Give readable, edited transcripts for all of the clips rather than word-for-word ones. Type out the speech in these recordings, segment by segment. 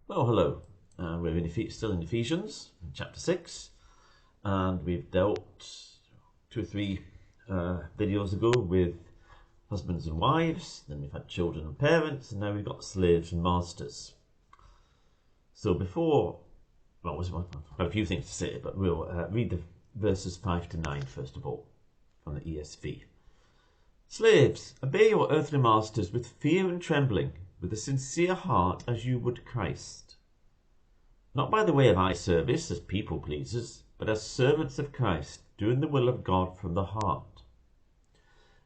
Well, hello. Still in Ephesians, chapter 6, and we've dealt 2 or 3 videos ago with husbands and wives, then we've had children and parents, and now we've got slaves and masters. So I've got a few things to say, but we'll read the verses 5 to 9 first of all, from the ESV. Slaves, obey your earthly masters with fear and trembling, with a sincere heart as you would Christ. Not by the way of eye service as people pleasers, but as servants of Christ, doing the will of God from the heart.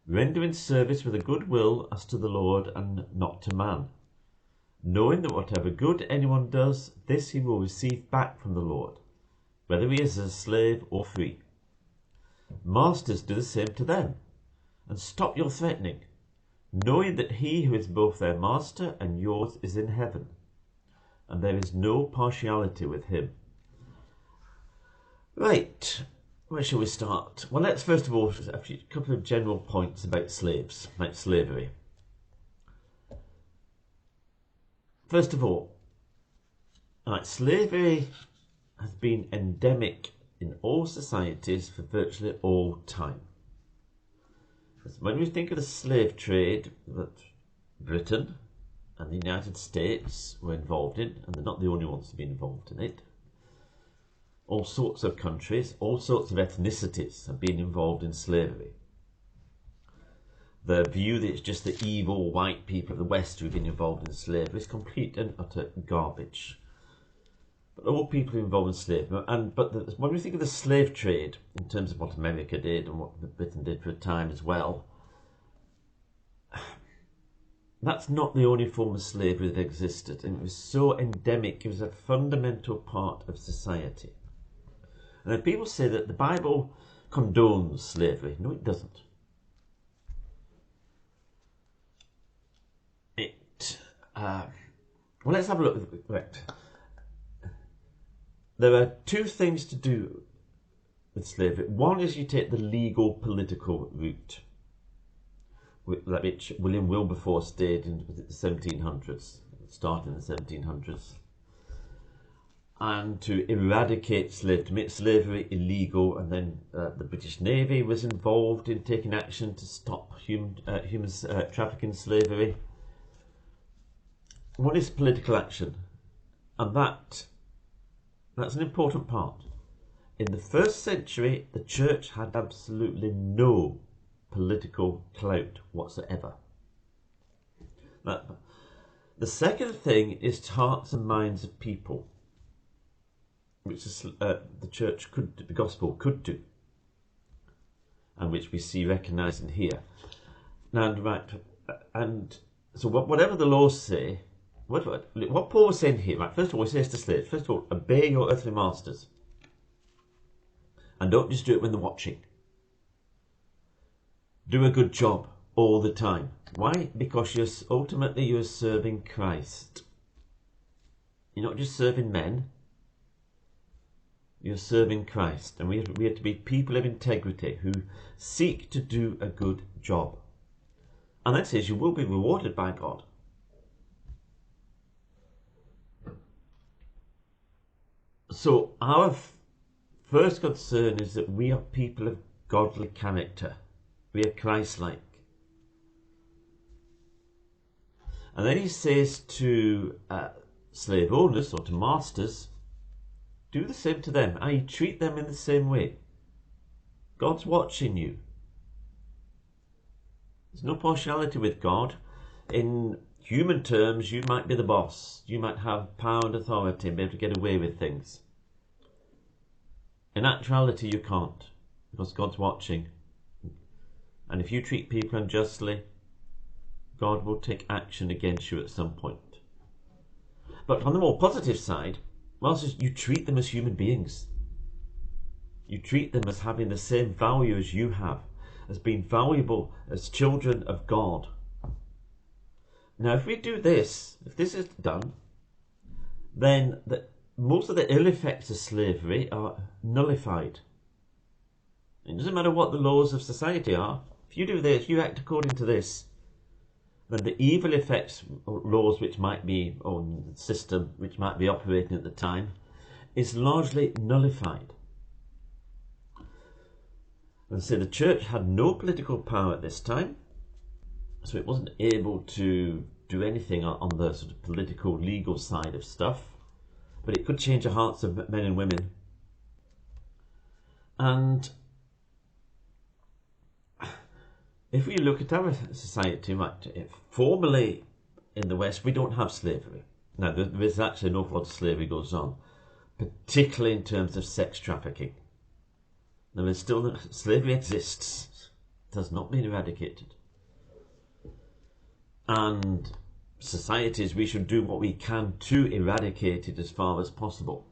Rendering service with a good will as to the Lord and not to man, knowing that whatever good anyone does, this he will receive back from the Lord, whether he is a slave or free. Masters, do the same to them, and stop your threatening, knowing that he who is both their master and yours is in heaven, and there is no partiality with him. Right, where shall we start? Well, let's first of all a couple of general points about slaves, like slavery. First of all, slavery has been endemic in all societies for virtually all time. When we think of the slave trade that Britain and the United States were involved in, and they're not the only ones to be involved in it, all sorts of countries, all sorts of ethnicities have been involved in slavery. The view that it's just the evil white people of the West who've been involved in slavery is complete and utter garbage. But all people are involved in slavery, when we think of the slave trade, in terms of what America did and what Britain did for a time as well, that's not the only form of slavery that existed, and it was so endemic, it was a fundamental part of society. And then people say that the Bible condones slavery. No, it doesn't. Well, let's have a look. Right. There are 2 things to do with slavery. One is you take the legal political route, which William Wilberforce did in the 1700s, starting in the 1700s, and to eradicate slavery, to make slavery illegal. And then the British Navy was involved in taking action to stop human trafficking slavery. What is political action? And that's an important part. In the 1st century, the church had absolutely no political clout whatsoever. The second thing is hearts and minds of people, which is, the church could do, the gospel could do, and which we see recognised in here. And so whatever the laws say, what Paul was saying here, right? First of all, he says to slaves, first of all, obey your earthly masters. And don't just do it when they're watching. Do a good job all the time. Why? Because ultimately you're serving Christ. You're not just serving men. You're serving Christ. And we have to be people of integrity who seek to do a good job. And that says you will be rewarded by God. So our first concern is that we are people of godly character. We are Christ-like. And then he says to slave owners or to masters, do the same to them. I treat them in the same way. God's watching you. There's no partiality with God. In human terms, you might be the boss. You might have power and authority and be able to get away with things. In actuality, you can't, because God's watching. And if you treat people unjustly, God will take action against you at some point. But on the more positive side, you treat them as human beings. You treat them as having the same value as you have, as being valuable as children of God. Now, if we do this, if this is done, then most of the ill effects of slavery are nullified. It doesn't matter what the laws of society are. If you do this, you act according to this, then the evil effects, or laws which might be, or system which might be operating at the time, is largely nullified. And so the church had no political power at this time, so it wasn't able to do anything on the sort of political, legal side of stuff, but it could change the hearts of men and women. And if we look at our society, right, formally in the West, we don't have slavery. Now, there is actually an awful lot of slavery goes on, particularly in terms of sex trafficking. There is still, slavery exists, it has not been eradicated. And societies, we should do what we can to eradicate it as far as possible,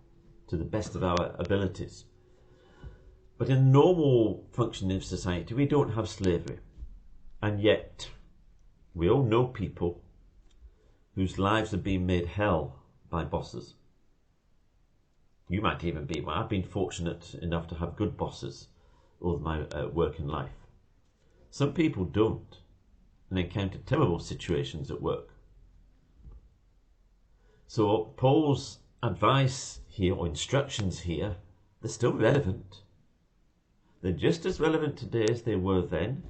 to the best of our abilities. But in normal functioning of society, we don't have slavery. And yet, we all know people whose lives have been made hell by bosses. You might even be. Well, I've been fortunate enough to have good bosses all my working life. Some people don't, and encounter terrible situations at work. So Paul's advice here, or instructions here, they're still relevant. They're just as relevant today as they were then.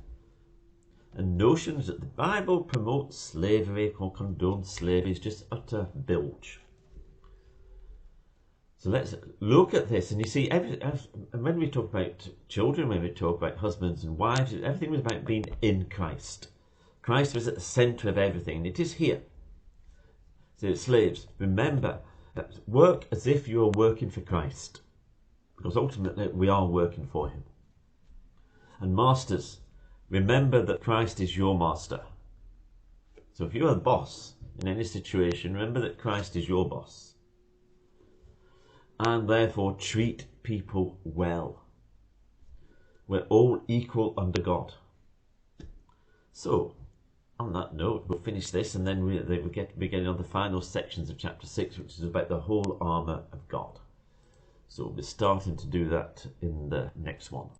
And notions that the Bible promotes slavery or condones slavery is just utter bilge. So let's look at this, and you see, when we talk about children, when we talk about husbands and wives, everything was about being in Christ. Christ was at the centre of everything, and it is here. So slaves, remember, work as if you are working for Christ, because ultimately we are working for him. And masters, remember that Christ is your master. So if you're a boss in any situation, remember that Christ is your boss. And therefore treat people well. We're all equal under God. So, on that note, we'll finish this, and then we'll get beginning on the final sections of chapter 6, which is about the whole armour of God. So we'll be starting to do that in the next one.